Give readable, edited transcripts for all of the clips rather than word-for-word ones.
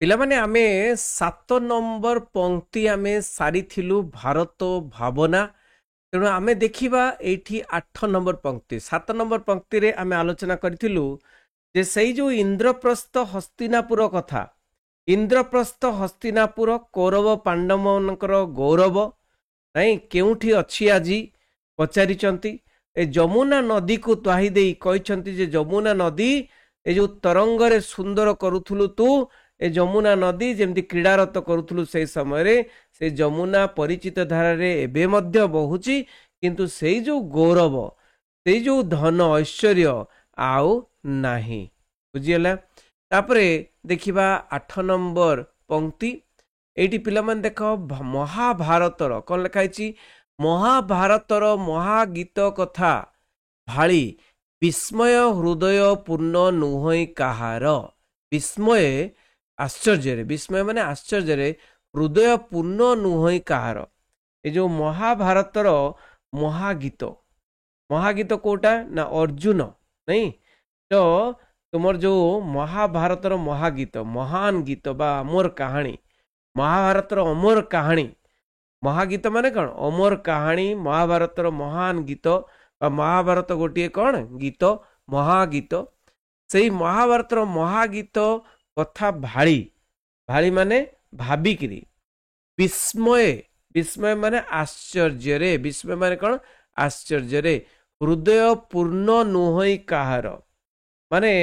ପିଲାମାନେ ଆମେ 7 ନମ୍ବର ପଂକ୍ତି ଆମେ ସାରିଥିଲୁ ଭାରତ ଭାବନା। ତେଣୁ ଆମେ ଦେଖିବା ଏଇଠି 8 ନମ୍ବର ପଂକ୍ତି। 7 ନମ୍ବର ପଂକ୍ତିରେ ଆମେ ଆଲୋଚନା କରିଥିଲୁ ଯେ ସେଇ ଯୋଉ ଇନ୍ଦ୍ରପ୍ରସ୍ଥ ହସ୍ତିନାପୁର କଥା। ଇନ୍ଦ୍ରପ୍ରସ୍ଥ ହସ୍ତିନାପୁର କୌରବ ପାଣ୍ଡବମାନଙ୍କର ଗୌରବ ନାଇଁ କେଉଁଠି ଅଛି ଆଜି ପଚାରିଛନ୍ତି। ଏ ଯମୁନା ନଦୀକୁ ତ୍ୱାହି ଦେଇ କହିଛନ୍ତି ଯେ ଯମୁନା ନଦୀ ଏ ଯୋଉ ତରଙ୍ଗରେ ସୁନ୍ଦର କରୁଥିଲୁ ତୁ, ଏ ଯମୁନା ନଦୀ ଯେମିତି କ୍ରୀଡ଼ାରତ କରୁଥିଲୁ ସେଇ ସମୟରେ ସେ ଯମୁନା ପରିଚିତ ଧାରାରେ ଏବେ ମଧ୍ୟ ବହୁଛି, କିନ୍ତୁ ସେଇ ଯୋଉ ଗୌରବ ସେଇ ଯୋଉ ଧନ ଐଶ୍ୱର୍ଯ୍ୟ ଆଉ ନାହିଁ। ବୁଝିଗଲା। ତାପରେ ଦେଖିବା 8 ନମ୍ବର ପଂକ୍ତି। ଏଇଠି ପିଲାମାନେ ଦେଖ ମହାଭାରତର କ'ଣ ଲେଖା ହେଇଛି? ମହାଭାରତର ମହାଗୀତ କଥା ଭାଳି ବିସ୍ମୟ ହୃଦୟ ପୂର୍ଣ୍ଣ ନୁହଁ କାହାର। ବିସ୍ମୟ ଆଶ୍ଚର୍ଯ୍ୟରେ, ବିସ୍ମୟ ମାନେ ଆଶ୍ଚର୍ଯ୍ୟରେ, ହୃଦୟ ପୂର୍ଣ୍ଣ ନୁହଁ କାହାର। ଏ ଯୋଉ ମହାଭାରତର ମହାଗୀତ, ମହାଗୀତ କୋଉଟା ନା ଅର୍ଜୁନ, ନାଇଁ ତ ତୁମର ଯୋଉ ମହାଭାରତର ମହାଗୀତ, ମହାନ ଗୀତ ବା ଅମର କାହାଣୀ, ମହାଭାରତର ଅମର କାହାଣୀ। ମହାଗୀତ ମାନେ କ'ଣ? ଅମର କାହାଣୀ। ମହାଭାରତର ମହାନ ଗୀତ ବା ମହାଭାରତ ଗୋଟିଏ କ'ଣ ଗୀତ, ମହାଗୀତ। ସେଇ ମହାଭାରତର ମହାଗୀତ କଥା ଭାଳି, ଭାଳି ମାନେ ଭାବିକିରି, ବିସ୍ମୟ, ବିସ୍ମୟ ମାନେ ଆଶ୍ଚର୍ଯ୍ୟରେ, ବିସ୍ମୟ ମାନେ କ'ଣ ଆଶ୍ଚର୍ଯ୍ୟରେ, ହୃଦୟ ପୂର୍ଣ୍ଣ ନୁହଁ କାହାର। ମାନେ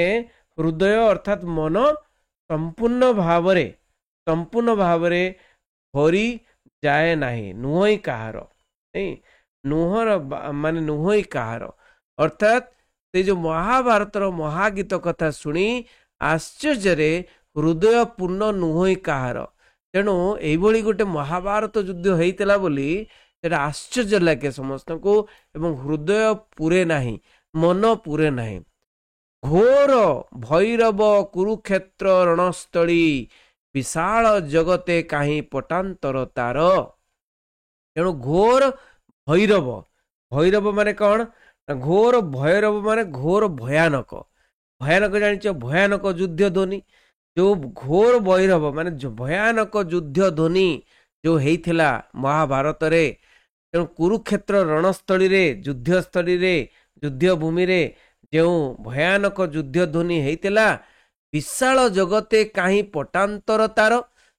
ହୃଦୟ ଅର୍ଥାତ୍ ମନ ସମ୍ପୂର୍ଣ୍ଣ ଭାବରେ ଭରି ଯାଏ ନାହିଁ, ନୁହଁ କାହାର। ନୁହଁର ମାନେ ନୁହଁ କାହାର ଅର୍ଥାତ୍ ସେ ଯୋଉ ମହାଭାରତର ମହାଗୀତ କଥା ଶୁଣି ଆଶ୍ଚର୍ଯ୍ୟରେ ହୃଦୟ ପୂର୍ଣ୍ଣ ନୁହଁ କାହାର। ତେଣୁ ଏଇଭଳି ଗୋଟେ ମହାଭାରତ ଯୁଦ୍ଧ ହେଇଥିଲା ବୋଲି ସେଟା ଆଶ୍ଚର୍ଯ୍ୟ ଲାଗେ ସମସ୍ତଙ୍କୁ ଏବଂ ହୃଦୟ ପୂରେ ନାହିଁ, ମନ ପୂରେ ନାହିଁ। ଘୋର ଭୈରବ କୁରୁକ୍ଷେତ୍ର ରଣସ୍ଥଳୀ ବିଶାଳ ଜଗତେ କାହିଁ ପଟାନ୍ତର ତାର। ତେଣୁ ଘୋର ଭୈରବ, ଭୈରବ ମାନେ କ'ଣ? ଘୋର ଭୈରବ ମାନେ ଘୋର ଭୟାନକ। ଭୟାନକ ଜାଣିଛ, ଭୟାନକ ଯୁଦ୍ଧ ଧ୍ୱନି। ଯୋଉ ଘୋର ଭୈରବ ମାନେ ଭୟାନକ ଯୁଦ୍ଧ ଧ୍ୱନି ଯୋଉ ହେଇଥିଲା ମହାଭାରତରେ। ତେଣୁ କୁରୁକ୍ଷେତ୍ର ରଣସ୍ଥଳୀରେ, ଯୁଦ୍ଧସ୍ଥଳୀରେ, ଯୁଦ୍ଧ ଭୂମିରେ ଯେଉଁ ଭୟାନକ ଯୁଦ୍ଧ ଧ୍ୱନି ହେଇଥିଲା, ବିଶାଳ ଜଗତେ କାହିଁ ପଟାନ୍ତର ତାର।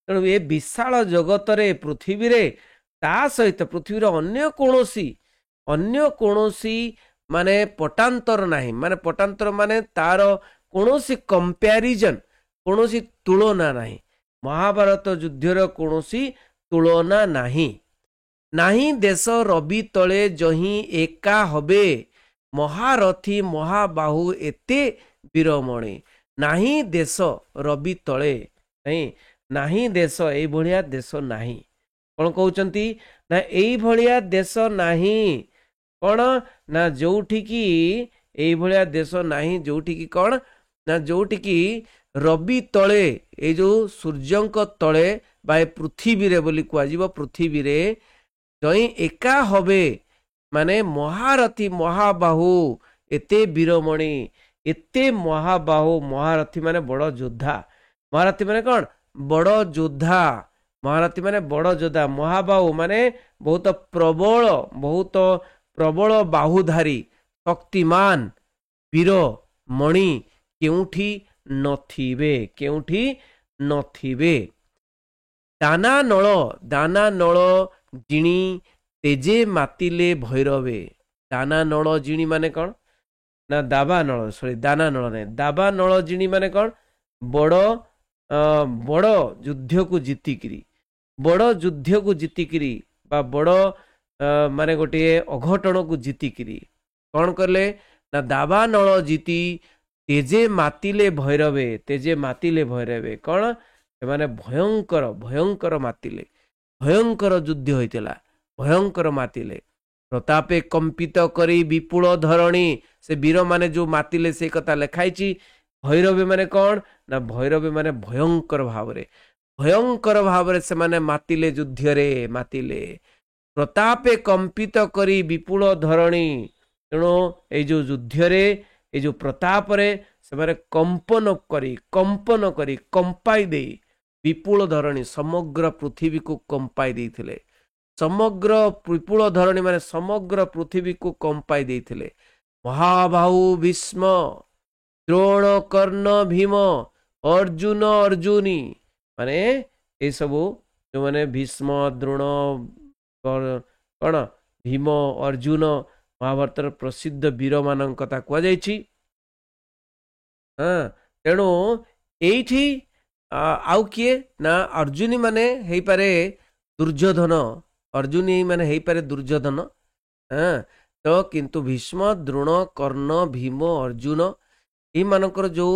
ତେଣୁ ଏ ବିଶାଳ ଜଗତରେ, ପୃଥିବୀରେ, ତା ସହିତ ପୃଥିବୀର ଅନ୍ୟ କୌଣସି ମାନେ ପଟାନ୍ତର ନାହିଁ। ମାନେ ପଟାନ୍ତର ମାନେ ତାର କୌଣସି କମ୍ପ୍ୟାରିଜନ, କୌଣସି ତୁଳନା ନାହିଁ। ମହାଭାରତ ଯୁଦ୍ଧର କୌଣସି ତୁଳନା ନାହିଁ। ନାହିଁ ଦେଶ ରବି ତଳେ ଯହିଁ ଏକା ହବେ, ମହାରଥୀ ମହାବାହୁ ଏତେ ବୀରମଣି। ନାହିଁ ଦେଶ ରବି ତଳେ, ନାହିଁ ଦେଶ, ଏଇଭଳିଆ ଦେଶ ନାହିଁ। କ'ଣ କହୁଛନ୍ତି ନା ଏଇଭଳିଆ ଦେଶ ନାହିଁ। କ'ଣ ନା ଯୋଉଠିକି ଏଇଭଳିଆ ଦେଶ ନାହିଁ, ଯୋଉଠିକି କ'ଣ ନା ଯୋଉଠିକି ରବି ତଳେ, ଏଇ ଯୋଉ ସୂର୍ଯ୍ୟଙ୍କ ତଳେ ବା ଏ ପୃଥିବୀରେ ବୋଲି କୁହାଯିବ, ପୃଥିବୀରେ ଯହିଁ ଏକା ହବେ ମାନେ ମହାରଥୀ ମହାବାହୁ ଏତେ ବୀରମଣି। ଏତେ ମହାବାହୁ, ମହାରଥୀ ମାନେ ବଡ଼ ଯୋଦ୍ଧା। ମହାରଥୀ ମାନେ କ'ଣ? ବଡ଼ ଯୋଦ୍ଧା। ମହାରଥୀ ମାନେ ବଡ଼ ଯୋଦ୍ଧା। ମହାବାହୁ ମାନେ ବହୁତ ପ୍ରବଳ ବାହୁଧାରୀ, ଶକ୍ତିମାନ, ବୀର ମଣି କେଉଁଠି ନଥିବେ, କେଉଁଠି ନଥିବେ। ଦାନା ନଳ ଜିଣି ତେଜେ ମାତିଲେ ଭୈରବେ। ଦାନା ନଳ ଜିଣି ମାନେ କ'ଣ ନା ଦାବା ନଳ, ଦାନା ନଳ ନାହିଁ, ଦାବା ନଳ ଜିଣି ମାନେ କ'ଣ? ବଡ଼ ଯୁଦ୍ଧକୁ ଜିତିକିରି ବା ବଡ଼ ମାନେ ଗୋଟିଏ ଅଘଟଣକୁ ଜିତିକିରି କ'ଣ କଲେ ନା ଦାବା ନଳ ଜିତି ତେଜେ ମାତିଲେ ଭୈରବେ। ତେଜେ ମାତିଲେ ଭୈରବେ କ'ଣ? ସେମାନେ ଭୟଙ୍କର ମାତିଲେ, ଭୟଙ୍କର ଯୁଦ୍ଧ ହୋଇଥିଲା, ଭୟଙ୍କର ମାତିଲେ। ପ୍ରତାପେ କମ୍ପିତ କରି ବିପୁଳ ଧରଣୀ, ସେ ବୀରମାନେ ଯୋଉ ମାତିଲେ ସେଇ କଥା ଲେଖାଇଛି। ଭୈରବୀ ମାନେ କ'ଣ ନା ଭୈରବୀ ମାନେ ଭୟଙ୍କର ଭାବରେ ସେମାନେ ମାତିଲେ, ଯୁଦ୍ଧରେ ମାତିଲେ। ପ୍ରତାପେ କମ୍ପିତ କରି ବିପୁଳ ଧରଣୀ। ତେଣୁ ଏଇ ଯୋଉ ଯୁଦ୍ଧରେ, ଏଇ ଯୋଉ ପ୍ରତାପରେ ସେମାନେ କମ୍ପନ କରି କମ୍ପାଇ ଦେଇ विपुल धरणी समग्र पृथ्वी को कंपाई देथिले समग्र विपुल धरणी माने समग्र पृथ्वी को कंपाई देथिले महाबाहु भीष्म द्रोण कर्ण भीम अर्जुन अर्जुनी माने ए सबु जो माने भीष्म द्रोण कौन भीम अर्जुन महाभारत प्रसिद्ध वीर मान कथा कह जाइछि। हाँ तेणु एठी आउ किए ना अर्जुनी माने हेई पारे दुर्योधन अर्जुनी माने हेई पारे दुर्योधन। हाँ तो किंतु भीष्म द्रोण कर्ण भीम अर्जुन ये मानकर जो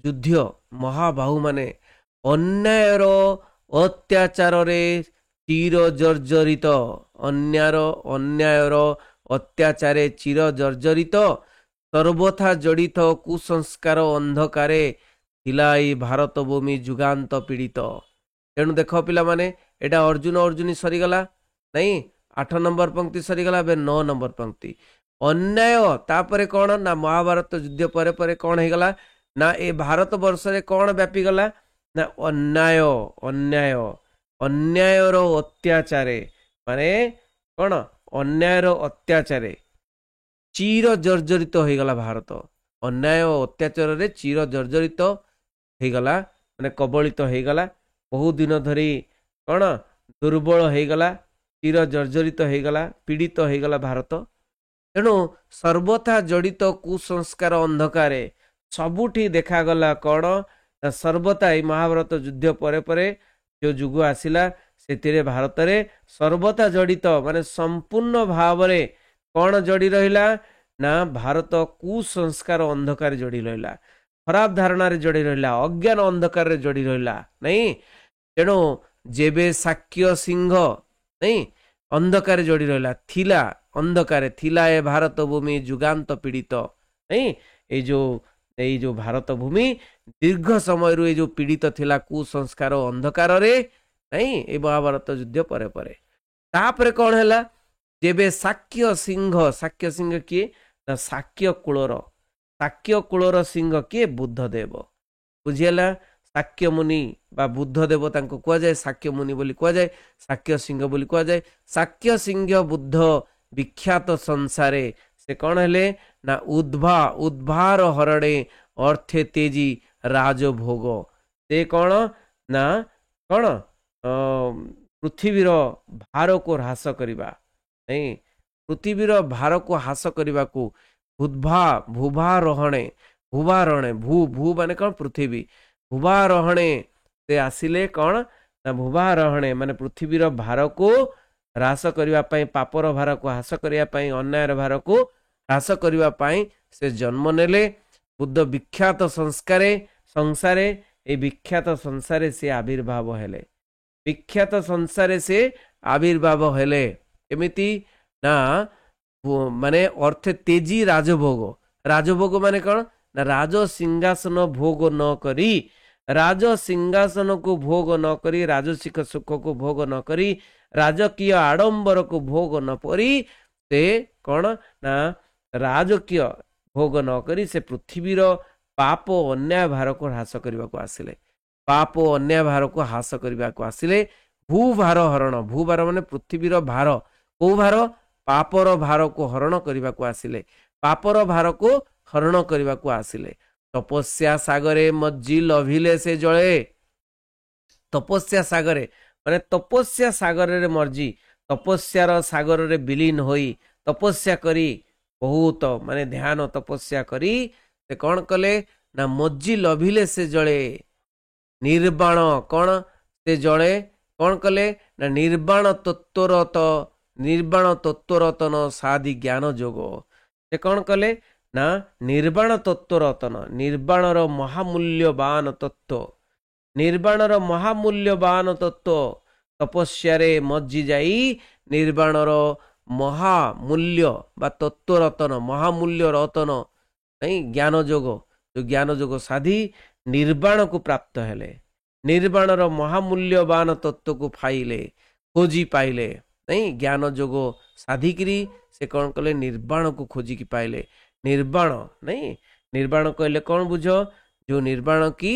युद्ध महाबाहु माने अन्यायर अत्याचार रे चिर जर्जरित अन्यायर अत्याचारे चिर जर्जरित सर्वथा जड़ित कुसंस्कार अंधकारे थिलाई भारत भूमि जुगांत पीड़ित। तेणु देख पिला माने एटा अर्जुन अर्जुनी सरीगला नहीं 8 नंबर पंक्ति सरीगला बे 9 नंबर पंक्ति अन्याय तापरे कौन ना महाभारत युद्ध परे परे कौन हो गला ना ए भारत वर्ष रे कौन व्यापी गला ना अन्याय अन्याय अन्यायर अत्याचारे माने कौन अन्यायर अत्याचारे चिर जर्जरित हो गला भारत अन्याय अत्याचार रे चिर जर्जरित हो गला माने कबलित हो गला बहुत दिन धरी कौन दुर्बल हो गला चिर जर्जरित हो गला पीड़ित हो गला भारत। तेणु सर्वथा जड़ित कुसंस्कार अंधकारे सबुठी देखागला कौन सर्वथा महाभारत युद्ध परे परे जो युग आसिला से भारत रे सर्वथा जड़ित माने संपूर्ण भाव रे कौन जड़ी रहिला ना भारत कुसंस्कार अंधकार जड़ी रहिला खराब धारणा रे जड़ी रहिला अज्ञान अंधकार रे जड़ी रहिला नहीं। तेणु जेबे साक्य सिंह नहीं अंधकार जड़ी रहिला थिला अंधकार थिला ए भारत भूमि जुगांत पीड़ित नहीं ए जो भारत भूमि दीर्घ समय रु जो पीड़ित थिला कुसंस्कार अंधकार रे नहीं ए महाभारत युद्ध परे परे तापरे कौन हैला जेबे साक्य सिंह किए ना साक्य कुलर सिंह किए बुद्धदेव बुझीला साक्य मुनि बा बुद्धदेव तांको कह जाए साक्य मुनि बोली कह जाए साक्य सिंह बोली कह जाए साक्य सिंह बुद्ध विख्यात संसारे से कौन हेले ना उद्भार हरणे अर्थे तेजी राजभोग से कौन ना कौन पृथ्वीर भार को ह्रास करवा नहीं पृथ्वीर भार को ह्रास करने को भूभारहणे भू माने कौन पृथ्वी भूभारहणे से आसिले कौन ना भूभारहणे माने पृथ्वीर भार को ह्रास करने पापर भार को ह्रास करने अन्यायर भार को ह्रास करने से जन्म नेले बुद्ध विख्यात संसारे ए विख्यात संसारे से आविर्भाव हेले विख्यात संसारे से आविर्भाव हेले एमिति ना माने अर्थ तेजी राजभोग माने कौन ना राज सिंहासन भोग न करी राज सिंहासन को भोग न करी राजसिक सुख को भोग न करी राजकीय आडंबर को भोग न परी से कौन ना राजकीय भोग न करी से पृथ्वीर पाप अन्याय भार को ह्रास करने को आसिले पाप अन्याय भार को ह्रास करने को आसिले भूभार हरण भूभार माने पृथ्वीर भार को भार पापर भार को हरण करने को आसिले पापर भार को हरण करने को आसिले तपस्या सागरे मज्जी लभिले से जले तपस्या सागरे माने तपस्या सागर रे मर्जी तपस्यार सागर रे विलीन होई तपस्या करी बहुत माने ध्यान तपस्या करी से कौन कले ना मज्जी लभिले से जले निर्वाण कौन से जले कौन कले ना निर्वाण तत्वरतन साधि ज्ञान जोग से कौन कले ना निर्वाण तत्वरतन निर्वाणर महामूल्यवान तत्व निर्वाणर महामूल्यवान तत्व तपस्या मज्जी जाई निर्वाणर महामूल्य बा तत्वरतन महामूल्य रतन नहीं ज्ञान जोग जो ज्ञान जोग साधी निर्वाण को प्राप्त हेले निर्वाणर महामूल्यवान तत्व को पाइले खोजी पाइले नहीं ज्ञान जोग साधिकी से कौन कले निर्वाण को खोजिकी पाइले निर्वाण नहीं निर्वाण कहले कौन बुझ जो निर्वाण की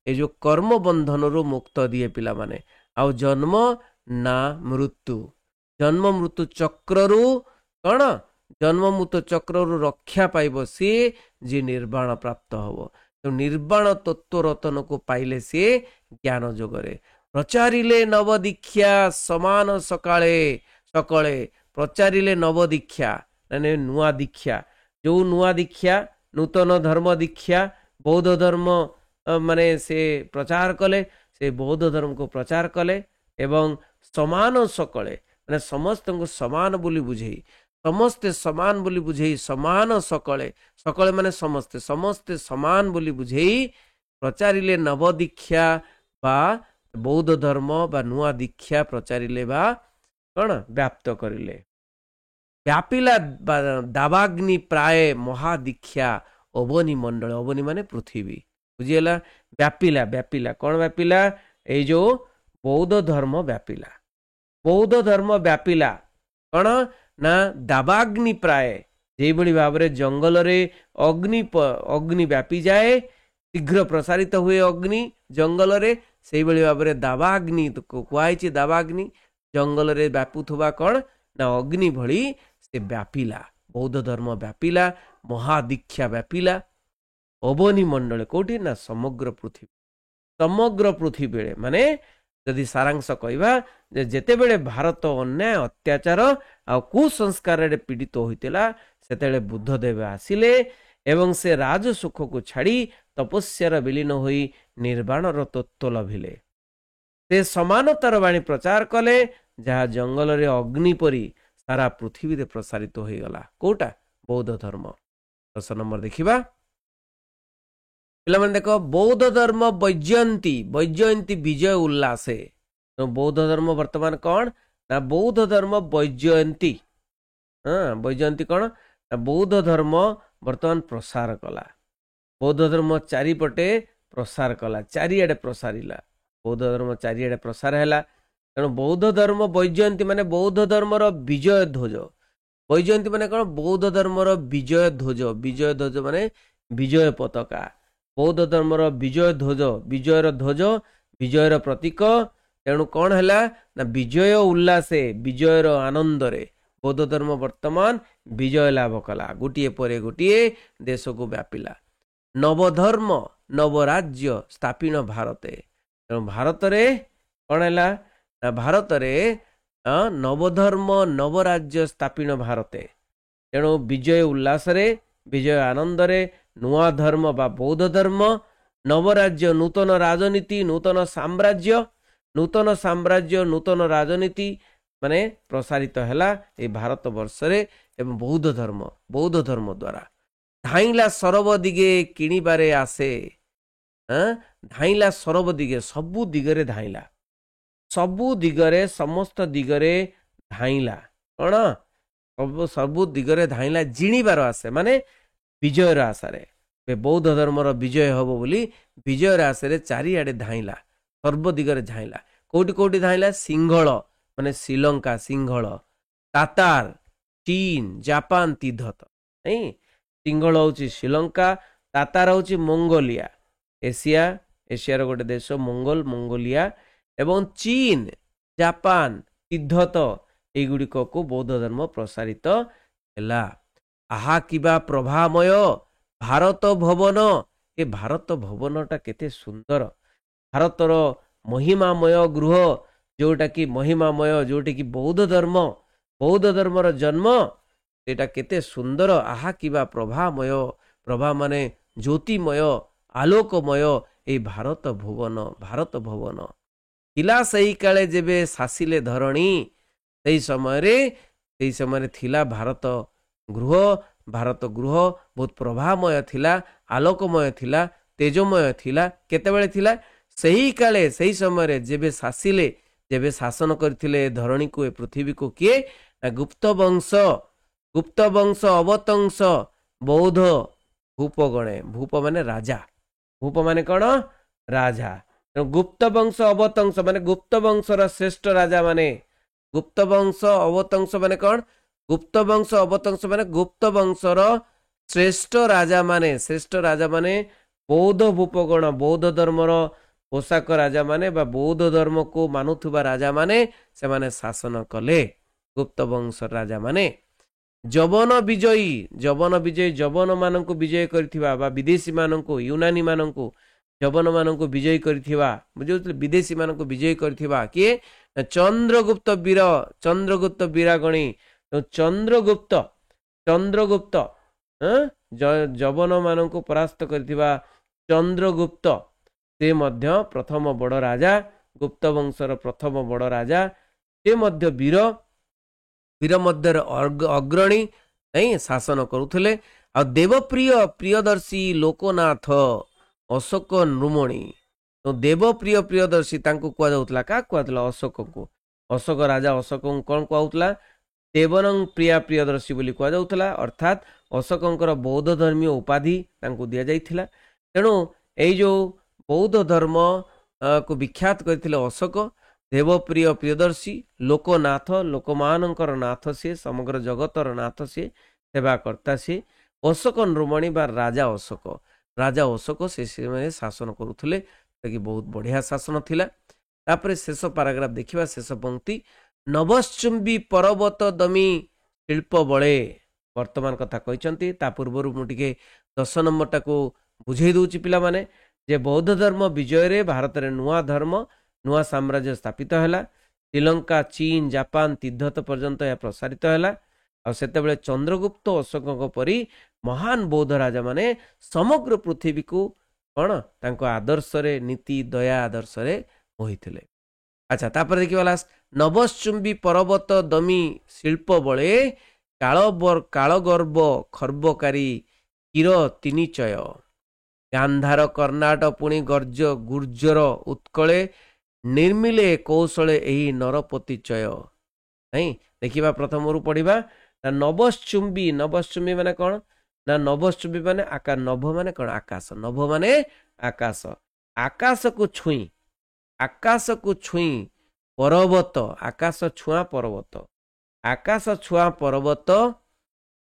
ए जो कर्म बंधन रु मुक्त दिए पिला माने आउ जन्म ना मृत्यु जन्म मृत्यु चक्र रु कौन जन्म मृत्यु चक्र रु रक्षा पाइब सी जी निर्वाण प्राप्त हबो तो निर्वाण तत्व रतन को पाइले सी ज्ञान जोगरे प्रचारिले नव दीक्षा समान सकाळे सकळे प्रचारिले नव दीक्षा माने नुआ दीक्षा जो नुआ दीक्षा नूतन धर्म दीक्षा बौद्ध धर्म माने से प्रचार कले से बौद्ध धर्म को प्रचार कले एवं समान सकळे माने समस्त को समान बोली बुझेई समस्ते समान बोली बुझेई समान सकळे सकळे माने समस्ते समस्ते समान बोली बुझेई प्रचारिले नव दीक्षा बा बौद्ध धर्म बा नुआ दीक्षा प्रचारिले बा कौन व्याप्त करिले व्यापिला दावाग्नि प्राय महादीक्षा अवनी मंडल अवनी माने पृथ्वी बुझीला व्यापिला व्यापिला कौन व्यापिला ए जो बौद्ध धर्म व्यापिला बौद्ध धर्म व्यापिला कौन ना दावाग्नि प्राय जे बड़ी भाबरे जंगल रे अग्नि अग्नि व्यापी जाए शीघ्र प्रसारित हुए अग्नि जंगल रे से बड़ी भाबरे दावाग्नि तो कुआई दावाग्नि जंगल रे व्यापुथुबा कौन ना अग्नि भली से व्यापिला बौद्ध धर्म व्यापिला महादीक्षा व्यापिला अवनी मंडल कोठी ना समग्र पृथ्वी माने यदि सारांश कहवा जेते बेले भारत अन्याय अत्याचार आ कुसंस्कार पीड़ित होइतिला सेतेले बुद्धदेव आसिले एवं से राजसुख को छाड़ी तपस्यार विलीन होई निर्वाणर तत्व लभिले से समानतार वाणी प्रचार कले जहाँ जंगल रे अग्नि परी सारा पृथ्वी रे प्रसारित हो गला कोटा बौद्ध धर्म 10 नंबर देखिबा पिला देख बौद्ध धर्म वैजयंती विजय उल्लासे तो बौद्ध धर्म वर्तमान कौन ना बौद्ध धर्म वैजयंती हाँ वैजयंती कौन ना बौद्ध धर्म वर्तमान प्रसार कला बौद्ध धर्म चारिपटे प्रसार कला चारिआडे प्रसारिला बौद्ध धर्म चारिआडे प्रसार हैला तेणु बौद्ध धर्म वैजयंती माने बौद्ध धर्मर विजय ध्वज वैजयंती माने कौन बौद्ध धर्मर विजय ध्वज माने विजय पताका बौद्ध धर्मर विजय ध्वज विजयर प्रतीक तेणु कौन है ना विजय उल्लासे विजयर आनंद रे बौद्ध धर्म वर्तमान विजय लाभ कला गोटे पर गोटे देश को व्यापिला नवधर्म नवराज्य स्थापिन भारते तेणु भारत रे कौन है ना भारत रे नवधर्म नवराज्य स्थापिन भारते तेणु विजय उल्लास रे विजय आनंद रे नुआ धर्म बा बौद्ध धर्म नवराज्य नूतन राजनीति नूतन साम्राज्य नूतन राजनीति माने प्रसारित हैला ए भारत वर्ष रे एवं बौद्ध धर्म द्वारा धाइला सरब दिगे किणीबारे आसे धाइला सरब दिगे सबु दिगरे समस्त दिगरे धाइला कौन सबु दिगरे धाइला जिणीबार आसे माने विजयर आशारे बौद्ध धर्मर विजय हम बोली विजयर आशारे चारिआडे धाइला सर्वदिगरे धाइला कोटी धाइला सिंहल माने श्रीलंका सिंहल तातार चीन जापान तिब्बत नहीं सिंहल होची श्रीलंका तातार होची मंगोलिया एशियार गोटे देश मंगोलिया एवं चीन जापान तिब्बत एगुड़िक को बौद्ध धर्म प्रसारित हैला आहा किबा प्रभामय भारत भवन ए भारत भवनटा केते सुंदर भारतर महिमामय गृह जोटा कि महिमामय जोटा कि बौद्ध धर्मर जन्म सेटा केते सुंदर आहा किबा प्रभा माने ज्योतिमय आलोकमय ए भारत भवन थिला सही काले जेबे शासिले धरणी सही समय थिला भारत गृह बहुत प्रभामय थिला आलोकमय थिला तेजमय थिला केतेबेले थिला सही काले सही समय जेबे शासन करथिले धरणी को ए पृथ्वी को किए गुप्त वंश अवतंश बौद्ध भूपगणे भूप माने राजा भूप माने कौन राजा गुप्त वंश अवतंश माने गुप्त वंशर श्रेष्ठ राजा माने गुप्त वंश अवतंश माने कौन गुप्त वंश अवतंश माने गुप्त वंशर श्रेष्ठ राजा माने बौद्ध भूपगण बौद्ध धर्मर पोशाक राजा माने बा बौद्ध धर्म को मानुथुबा राजा माने से माने शासन कले गुप्त वंश राजा माने जवन विजयी जवन मानक विजय करथिबा बा विदेशी मानक यूनानी मानक जवन मानक विजय करथिबा बुझौतले विदेशी मानक विजय करथिबा के चंद्रगुप्त वीरागणी तो चंद्रगुप्त जवन मानक परास्त करथिबा चंद्रगुप्त से मध्य प्रथम बड़ राजा गुप्त वंशर प्रथम बड़ राजा से मध्य वीर मध्य अग्रणी नहीं शासन करुले आ देवप्रिय प्रियदर्शी लोकनाथ अशोक नृमणि तो देवप्रिय प्रियदर्शी कहला क्या कहला अशोक को अशोक राजा अशोक कौन कहला देवनं प्रिया प्रियदर्शी बोली कहला अर्थात अशोकंकर बौद्ध धर्मीय उपाधि दि जाइथिला तेणु यही जो बौद्ध धर्म को विख्यात करथिले अशोक देवप्रिय प्रियदर्शी लोकनाथ लोकमानंकर नाथ से समग्र जगतर नाथ से सेवाकर्ता से अशोक नृमणि बा राजा अशोक से शासन करुले कि बहुत बढ़िया शासन थिला। तापर शेष पाराग्राफ देखिबा शेष पंक्ति नभश्चुंबी पर्वत दमी शिल्प बळे वर्तमान कथा कहते ता पूर्व मुझे 10 नंबर टाको बुझे दूची पिला माने जे बौद्ध धर्म विजय रे भारत रे नुआ धर्म नुआ साम्राज्य स्थापित हैला श्रीलंका चीन जापान तिब्बत पर्यंत यह प्रसारित हैला आ सेतेबेले चंद्रगुप्त अशोक परी महान बौद्ध राजा माने समग्र पृथ्वी को कौन तांको आदर्श रे नीति दया आदर्श रे मोहिथिले। अच्छा तापर देखिबा लास्ट नभश्चुंबी पर्वत दमी शिल्प बळे कालगर्भ खर्बकारी किर तिनिचय गांधार कर्णाट पुणी गुर्जर उत्कले निर्मिले कौशले एही नरपतिचय नहीं देखिबा प्रथम रु पढ़िबा नभश्चुंबी माने कौन ना नभश्चुंबी माने आकाश नभ माने कौन आकाश नभ माने आकाश आकाश को छुई पर्वत आकाश छुआ पर्वत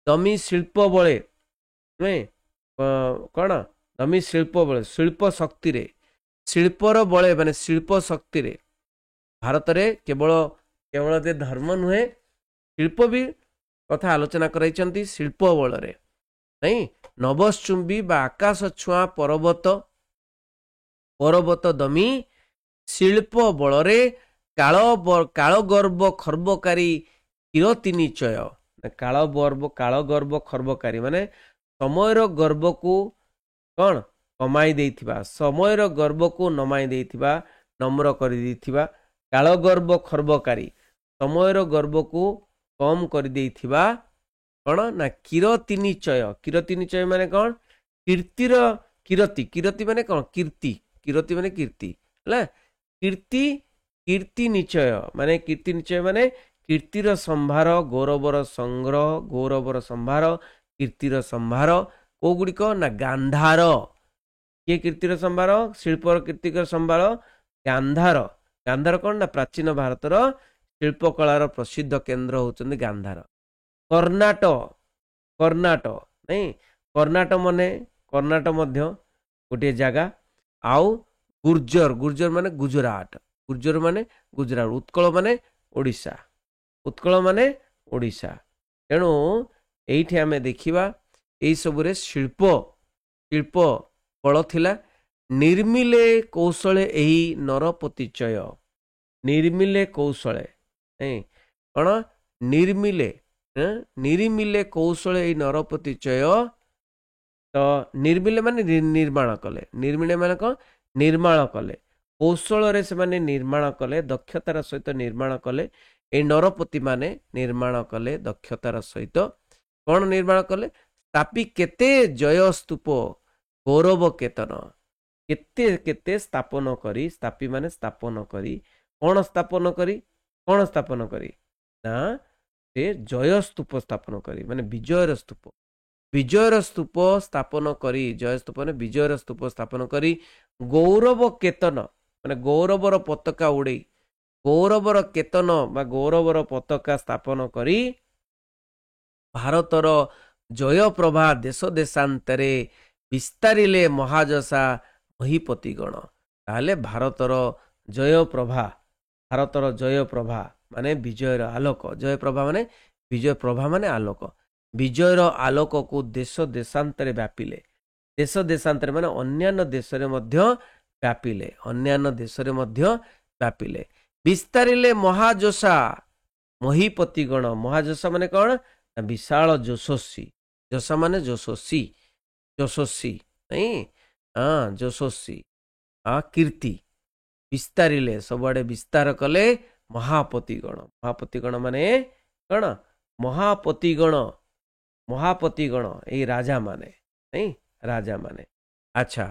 दमी शिल्प बळे कौन दमी शिल्प बळे शिल्प शक्ति रे शिल्पर बळे माने शिल्प शक्ति रे भारत रे केवल जे धर्म नुहे शिल्प भी कथा आलोचना कराइछंती शिल्प बळ रे नहीं नभश्चुंबी बा आकाश छुआ पर्वत दमी शिल्प बळ रे कालगर्भ खर्बकारी किरतिनिचय कालगर्भ खर्बकारी माने समयर गर्भ को कौन कमाई देथिबा समयर गर्भ को नमाई देथिबा नम्र करि देथिबा कालगर्भ खर्बकारी समयर गर्भ को कम कर देथिबा कौन ना किरतिनिचय माने कौन कीर्तिर किरति माने कौन कीर्ति माने कीर्ति है कीर्ति निचय माने कीर्तिर संभार गौरवर संभार कीर्तिर संभार को गुड़िक ना गांधार किए कीर्तिर संभार शिल्पर कीर्तिकर संभार गांधार कौन ना प्राचीन भारतर शिल्पकलार प्रसिद्ध केन्द्र होचंदी गांधार कर्णाट नहीं कर्णाट मध्य गोटे जगह आउ गुर्जर माने गुजरात उत्कल माने ओडिशा तेणु एठी आमे देखिबा एई सबुरे शिल्प बळ थिला निर्मिले कौशले एही नरपतिचय निर्मिले कौशले कौन निर्मिले कौशले एही नरपतिचय तो निर्मिले माने निर्माण कले निर्मिले माने कौन निर्माण कले कौशल रे से माने निर्माण कले दक्षतार सहित निर्माण कले ए नरपति माने निर्माण कले दक्षतार सहित कौन निर्माण कले स्थापी केते जय स्तूप गौरव केतन केते स्थापन करी स्थापी माने स्थापन करी कौन स्थापन करी ना से जय स्तूप स्थापन करी माने विजयर स्तूप स्थापन करी जय स्तूप ने विजयर स्तूप स्थापन करी गौरव केतन माने गौरवर पताका उड़े गौरवर केतन बा गौरवर पताका स्थापन करी भारतर जय प्रभा देश देशांतरे ବିସ୍ତାରିଲେ ମହାଯଶା ମହିପତିଗଣ। ତାହେଲେ ଭାରତର ଜୟପ୍ରଭା, ଭାରତର ଜୟପ୍ରଭା ମାନେ ବିଜୟର ଆଲୋକ, ଜୟପ୍ରଭା ମାନେ ବିଜୟ, ପ୍ରଭା ମାନେ ଆଲୋକ, ବିଜୟର ଆଲୋକକୁ ଦେଶ ଦେଶାନ୍ତରେ ବ୍ୟାପିଲେ, ଦେଶ ଦେଶାନ୍ତରେ ମାନେ ଅନ୍ୟାନ୍ୟ ଦେଶରେ ମଧ୍ୟ ବ୍ୟାପିଲେ, ଅନ୍ୟାନ୍ୟ ଦେଶରେ ମଧ୍ୟ ବ୍ୟାପିଲେ। ବିସ୍ତାରିଲେ ମହାଯଶା ମହିପତିଗଣ। ମହାଯଶା ମାନେ କ'ଣ? ବିଶାଳ ଯଶସ୍ୱୀ, ଯଶା ମାନେ ଯଶସ୍ୱୀ, ଯଶସ୍ୱୀ ନାଇଁ, ହଁ ଯଶସ୍ୱୀ, କୀର୍ତ୍ତି। ବିସ୍ତାରିଲେ ସବୁଆଡେ ବିସ୍ତାର କଲେ ମହାପତିଗଣ। ମହାପତିଗଣ ମାନେ କ'ଣ? ମହାପତିଗଣ, ମହାପତିଗଣ ଏଇ ରାଜା ମାନେ, ନାଇଁ ରାଜା ମାନେ। ଆଚ୍ଛା,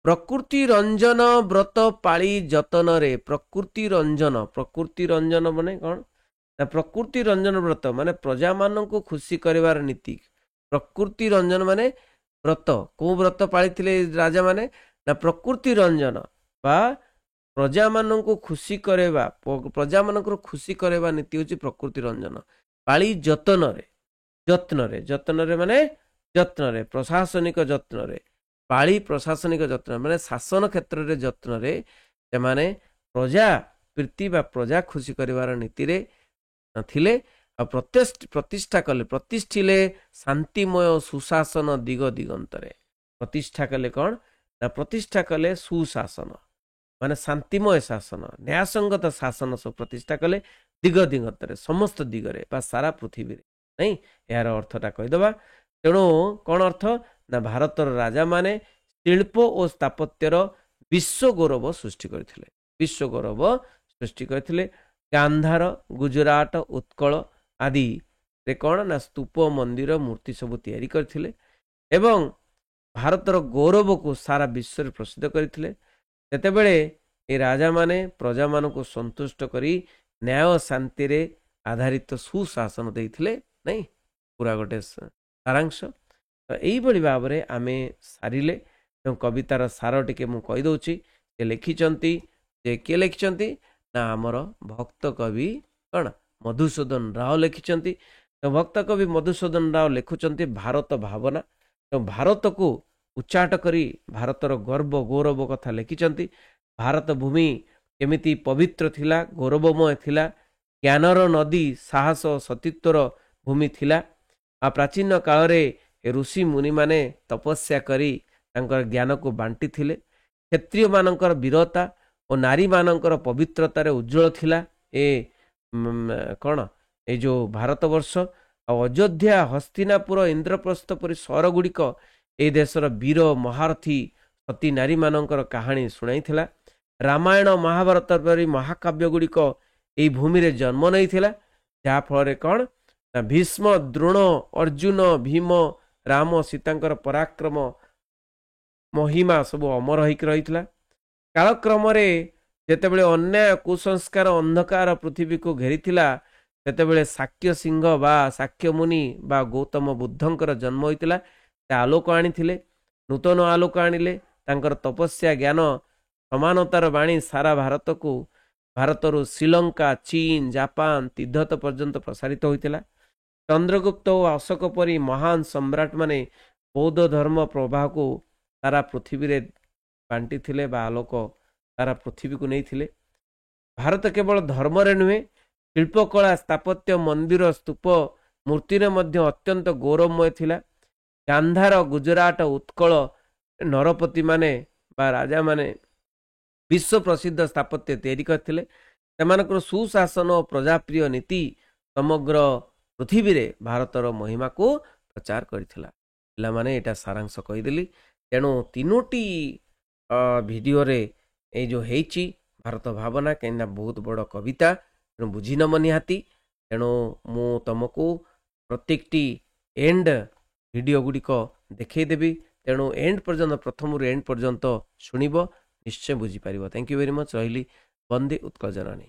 ପ୍ରକୃତି ରଞ୍ଜନ ବ୍ରତ ପାଳି ଯତନରେ। ପ୍ରକୃତି ରଞ୍ଜନ, ପ୍ରକୃତି ରଞ୍ଜନ ମାନେ କ'ଣ? ନା ପ୍ରକୃତି ରଞ୍ଜନ ବ୍ରତ ମାନେ ପ୍ରଜାମାନଙ୍କୁ ଖୁସି କରିବାର ନୀତି। ପ୍ରକୃତି ରଞ୍ଜନ ମାନେ ବ୍ରତ, କୋଉ ବ୍ରତ ପାଳିଥିଲେ ରାଜା ମାନେ? ନା ପ୍ରକୃତି ରଞ୍ଜନ ବା ପ୍ରଜାମାନଙ୍କୁ ଖୁସି କରେଇବା, ପ୍ରଜାମାନଙ୍କର ଖୁସି କରେଇବା ନୀତି ହେଉଛି ପ୍ରକୃତି ରଞ୍ଜନ। ପାଳି ଯତନରେ, ଯତ୍ନରେ, ଯତ୍ନରେ ମାନେ ଯତ୍ନରେ, ପ୍ରଶାସନିକ ଯତ୍ନରେ, ପାଳି ପ୍ରଶାସନିକ ଯତ୍ନ ମାନେ ଶାସନ କ୍ଷେତ୍ରରେ ଯତ୍ନରେ ସେମାନେ ପ୍ରଜା ପ୍ରୀତି ବା ପ୍ରଜା ଖୁସି କରିବାର ନୀତିରେ ଥିଲେ ଆଉ ପ୍ରତିଷ୍ଠା କଲେ, ପ୍ରତିଷ୍ଠିଲେ ଶାନ୍ତିମୟ ସୁଶାସନ ଦିଗ ଦିଗନ୍ତରେ। ପ୍ରତିଷ୍ଠା କଲେ କ'ଣ? ନା ପ୍ରତିଷ୍ଠା କଲେ ସୁଶାସନ ମାନେ ଶାନ୍ତିମୟ ଶାସନ, ନ୍ୟାୟସଙ୍ଗତ ଶାସନ ସବୁ ପ୍ରତିଷ୍ଠା କଲେ ଦିଗ ଦିଗନ୍ତରେ, ସମସ୍ତ ଦିଗରେ ବା ସାରା ପୃଥିବୀରେ, ନାଇଁ ଏହାର ଅର୍ଥଟା କହିଦେବା। ତେଣୁ କ'ଣ ଅର୍ଥ? ନା ଭାରତର ରାଜାମାନେ ଶିଳ୍ପ ଓ ସ୍ଥାପତ୍ୟର ବିଶ୍ୱ ଗୌରବ ସୃଷ୍ଟି କରିଥିଲେ, ବିଶ୍ୱ ଗୌରବ ସୃଷ୍ଟି କରିଥିଲେ। ଗାନ୍ଧାର, ଗୁଜରାଟ, ଉତ୍କଳ ଆଦିରେ କ'ଣ? ନା ସ୍ତୂପ, ମନ୍ଦିର, ମୂର୍ତ୍ତି ସବୁ ତିଆରି କରିଥିଲେ ଏବଂ ଭାରତର ଗୌରବକୁ ସାରା ବିଶ୍ୱରେ ପ୍ରସିଦ୍ଧ କରିଥିଲେ। ସେତେବେଳେ ଏ ରାଜାମାନେ ପ୍ରଜାମାନଙ୍କୁ ସନ୍ତୁଷ୍ଟ କରି ନ୍ୟାୟ ଶାନ୍ତିରେ ଆଧାରିତ ସୁଶାସନ ଦେଇଥିଲେ, ନାଇଁ ପୁରା ଗୋଟେ ସାରାଂଶ। ତ ଏଇଭଳି ଭାବରେ ଆମେ ସାରିଲେ। ତେଣୁ କବିତାର ସାର ଟିକେ ମୁଁ କହିଦେଉଛି। ସେ ଲେଖିଛନ୍ତି, ଯେ କିଏ ଲେଖିଛନ୍ତି? ନା ଆମର ଭକ୍ତ କବି କ'ଣ? ମଧୁସୂଦନ ରାଓ ଲେଖିଛନ୍ତି। ତ ଭକ୍ତ କବି ମଧୁସୂଦନ ରାଓ ଲେଖୁଛନ୍ତି ଭାରତ ଭାବନା। ତ ଭାରତକୁ ଉଚ୍ଚାଟ କରି ଭାରତର ଗର୍ବ ଗୌରବ କଥା ଲେଖିଛନ୍ତି। ଭାରତ ଭୂମି କେମିତି ପବିତ୍ର ଥିଲା, ଗୌରବମୟ ଥିଲା, ଜ୍ଞାନର ନଦୀ, ସାହସ ସତୀତ୍ୱର ଭୂମି ଥିଲା। ଆଉ ପ୍ରାଚୀନ କାଳରେ ଋଷି ମୁନିମାନେ ତପସ୍ୟା କରି ତାଙ୍କର ଜ୍ଞାନକୁ ବାଣ୍ଟିଥିଲେ। କ୍ଷତ୍ରିୟମାନଙ୍କର ବୀରତା ଓ ନାରୀମାନଙ୍କର ପବିତ୍ରତାରେ ଉଜ୍ଜଳ ଥିଲା ଏ କ'ଣ? ଏଇ ଯେଉଁ ଭାରତବର୍ଷ। ଆଉ ଅଯୋଧ୍ୟା, ହସ୍ତିନାପୁର, ଇନ୍ଦ୍ରପ୍ରସ୍ଥ ପରି ସହର ଗୁଡ଼ିକ এই ଦେଶର ବୀର ମହାରଥୀ ସତୀ ନାରୀମାନଙ୍କର କାହାଣୀ ଶୁଣାଇଥିଲା। ରାମାୟଣ, ମହାଭାରତ ପରି ମହାକାବ୍ୟ ଗୁଡ଼ିକ ଏହି ଭୂମିରେ ଜନ୍ମ ନେଇଥିଲା। ଯାହାଫଳରେ କ'ଣ? ନା ଭୀଷ୍ମ, ଦ୍ରୋଣ, ଅର୍ଜୁନ, ଭୀମ, ରାମ, ସୀତାଙ୍କର ପରାକ୍ରମ ମହିମା ସବୁ ଅମର ହେଇକି ରହିଥିଲା। କାଳକ୍ରମରେ ଯେତେବେଳେ ଅନ୍ୟାୟ, କୁସଂସ୍କାର, ଅନ୍ଧକାର ପୃଥିବୀକୁ ଘେରିଥିଲା, ସେତେବେଳେ ଶାକ୍ୟ ସିଂହ ବା ଶାକ୍ୟ ମୁନି ବା ଗୌତମ ବୁଦ୍ଧଙ୍କର ଜନ୍ମ ହୋଇଥିଲା। ସେ ଆଲୋକ ଆଣିଥିଲେ, ନୂତନ ଆଲୋକ ଆଣିଲେ। ତାଙ୍କର ତପସ୍ୟା, ଜ୍ଞାନ, ସମାନତାର ବାଣୀ ସାରା ଭାରତକୁ, ଭାରତରୁ ଶ୍ରୀଲଙ୍କା, ଚୀନ, ଜାପାନ, ତିବ୍ବତ ପର୍ଯ୍ୟନ୍ତ ପ୍ରସାରିତ ହୋଇଥିଲା। ଚନ୍ଦ୍ରଗୁପ୍ତ ଓ ଅଶୋକ ପରି ମହାନ ସମ୍ରାଟମାନେ ବୌଦ୍ଧ ଧର୍ମ ପ୍ରବାହକୁ ସାରା ପୃଥିବୀରେ ବାଣ୍ଟିଥିଲେ ବା ଆଲୋକ ସାରା ପୃଥିବୀକୁ ନେଇଥିଲେ। ଭାରତ କେବଳ ଧର୍ମରେ ନୁହେଁ, ଶିଳ୍ପକଳା, ସ୍ଥାପତ୍ୟ, ମନ୍ଦିର, ସ୍ତୂପ, ମୂର୍ତ୍ତିରେ ମଧ୍ୟ ଅତ୍ୟନ୍ତ ଗୌରବମୟ ଥିଲା। ଗାନ୍ଧାର, ଗୁଜରାଟ, ଉତ୍କଳ ନରପତିମାନେ ବା ରାଜାମାନେ ବିଶ୍ୱ ପ୍ରସିଦ୍ଧ ସ୍ଥାପତ୍ୟ ତିଆରି କରିଥିଲେ। ସେମାନଙ୍କର ସୁଶାସନ ଓ ପ୍ରଜାପ୍ରିୟ ନୀତି ସମଗ୍ର ପୃଥିବୀରେ ଭାରତର ମହିମାକୁ ପ୍ରଚାର କରିଥିଲା। ପିଲାମାନେ ଏଇଟା ସାରାଂଶ କହିଦେଲି। ତେଣୁ ତିନୋଟି ଭିଡ଼ିଓରେ ଏଇ ଯେଉଁ ହେଇଛି ଭାରତ ଭାବନା, କାହିଁକିନା ବହୁତ ବଡ଼ କବିତା, ତେଣୁ ବୁଝିନେବ ନିହାତି। ତେଣୁ ମୁଁ ତୁମକୁ ପ୍ରତ୍ୟେକଟି ଏଣ୍ଡ ଭିଡ଼ିଓ ଗୁଡ଼ିକ ଦେଖେଇଦେବି। ତେଣୁ ଏଣ୍ଡ ପର୍ଯ୍ୟନ୍ତ, ପ୍ରଥମରୁ ଏଣ୍ଡ ପର୍ଯ୍ୟନ୍ତ ଶୁଣିବ, ନିଶ୍ଚୟ ବୁଝିପାରିବ। Thank you very much. ରହିଲି। ବନ୍ଦେ ଉତ୍କଳ ଜନନୀ।